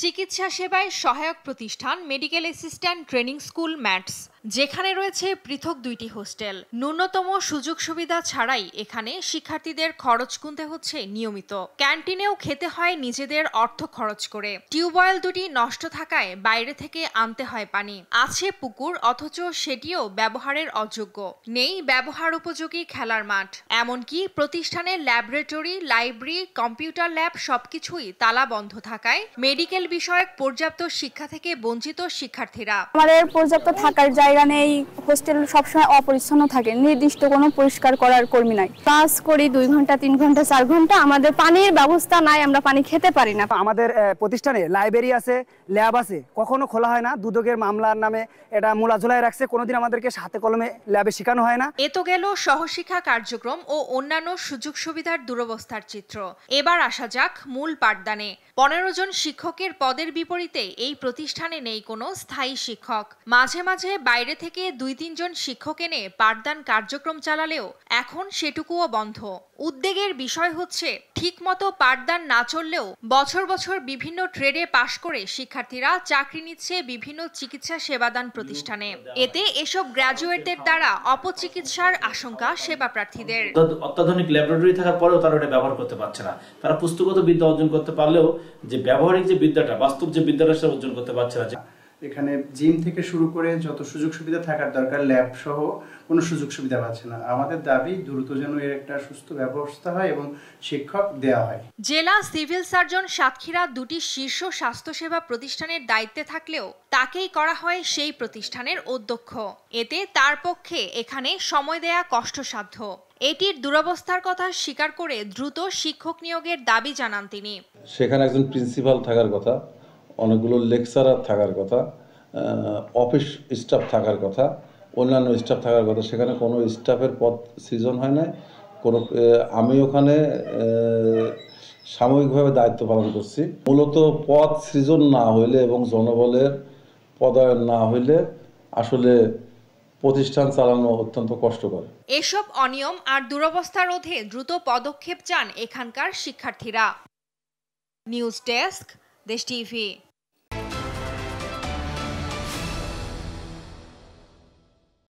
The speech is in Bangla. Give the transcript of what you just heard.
চিকিৎসা সেবায় সহায়ক প্রতিষ্ঠান medical assistant training school mats, যেখানে রয়েছে পৃথক 2টি হোস্টেল। ন্যূনতম সুযোগ সুবিধা ছাড়াই এখানে শিক্ষার্থীদের খরচ গুনতে হচ্ছে নিয়মিত। ক্যান্টিনেও খেতে হয় নিজেদের অর্থ খরচ করে। টিউবওয়েল 2টি নষ্ট থাকায় বাইরে থেকে আনতে হয় পানি। আছে পুকুর, অথচ সেটিও ব্যবহারের অযোগ্য। নেই ব্যবহার উপযোগী খেলার মাঠ। এমনকি প্রতিষ্ঠানের ল্যাবরেটরি, লাইব্রেরি, কম্পিউটার ল্যাব সবকিছুই তালা বন্ধ থাকায় মেডিকেল বিষয়ক পর্যাপ্ত শিক্ষা থেকে বঞ্চিত শিক্ষার্থীরা। আমাদের পর্যাপ্ত থাকার জায়গা নেই, হোস্টেল সবসময় অপরিচ্ছন্ন থাকে, নির্দিষ্ট কোনো পরিষ্কার করার কর্মী নাই। ক্লাস করি 2 ঘন্টা, 3 ঘন্টা, 4 ঘন্টা, আমাদের পানির ব্যবস্থা নাই, আমরা পানি খেতে পারি না। আমাদের প্রতিষ্ঠানে লাইব্রেরি আছে, ল্যাব আছে, কখনো খোলা হয় না। দুদকের মামলার নামে এটা মোলাঝোলায় রাখছে, কোনোদিন আমাদেরকে হাতে কলমে ল্যাবে শেখানো হয় না। এ তো গেল সহশিক্ষা কার্যক্রম ও অন্যান্য সুযোগ সুবিধার দুরবস্থার চিত্র। এবার আসা যাক মূল পাঠদানে। 15 জন শিক্ষকের পদের বিপরীতে এই প্রতিষ্ঠানে নেই কোনো স্থায়ী শিক্ষক। মাঝে মাঝে বাইরে থেকে 2-3 জন শিক্ষক এনে পাঠদান কার্যক্রম চালালেও এখন সেটুকুও বন্ধ। উদ্বেগের বিষয় হচ্ছে, ঠিকমতো পাঠদান না চললেও বছর বছর বিভিন্ন ট্রেডে পাশ করে শিক্ষার্থীরা চাকরি নিচ্ছে বিভিন্ন চিকিৎসা সেবাদান প্রতিষ্ঠানে। এতে এসব গ্র্যাজুয়েটদের দ্বারা অপচিকিৎসার আশঙ্কা সেবা প্রার্থীদের। অত্যাধুনিক ল্যাবরেটরি থাকার পরেও তারা এটা ব্যবহার করতে পারছে না। তারা পুস্তকগত বিদ্যা অর্জন করতে পারলেও যে ব্যবহারিক যে বিদ্যাটা, বাস্তব যে বিদ্যাটা সেটা অর্জন করতে পারছে না। এখানে জিম থেকে শুরু করে যত সুযোগ সুবিধা থাকার দরকার, ল্যাব সহ কোনো সুযোগ সুবিধা পাচ্ছে না। আমাদের দাবি দ্রুত যেন এর একটা সুস্থ ব্যবস্থা হয় এবং শিক্ষক দেওয়া হয়। জেলা সিভিল সার্জন সাতক্ষীরা 2টি শীর্ষ স্বাস্থ্যসেবা প্রতিষ্ঠানের দায়িত্বে থাকলেও তাকেই করা হয় সেই প্রতিষ্ঠানের অধ্যক্ষ। এতে তার পক্ষে এখানে সময় দেয়া কষ্টসাধ্য। এটির দুরবস্থার কথা স্বীকার করে দ্রুত শিক্ষক নিয়োগের দাবি জানান তিনি। সেখানে একজন প্রিন্সিপাল থাকার কথা, অনেকগুলো লেকচারার থাকার কথা, অফিস স্টাফ থাকার কথা, অন্যান্য স্টাফ থাকার কথা। সেখানে কোনো স্টাফের পদ সৃজন হয় না। আমি ওখানে সাময়িকভাবে দায়িত্ব পালন করছি। মূলত পদ সৃজন না হইলে এবং জনবলের পদায়ন না হইলে আসলে প্রতিষ্ঠান চালানো অত্যন্ত কষ্টকর। এসব অনিয়ম আর দুরবস্থা রোধে দ্রুত পদক্ষেপ চান এখানকার শিক্ষার্থীরা। নিউজ ডেস্ক, দেশ টিভি।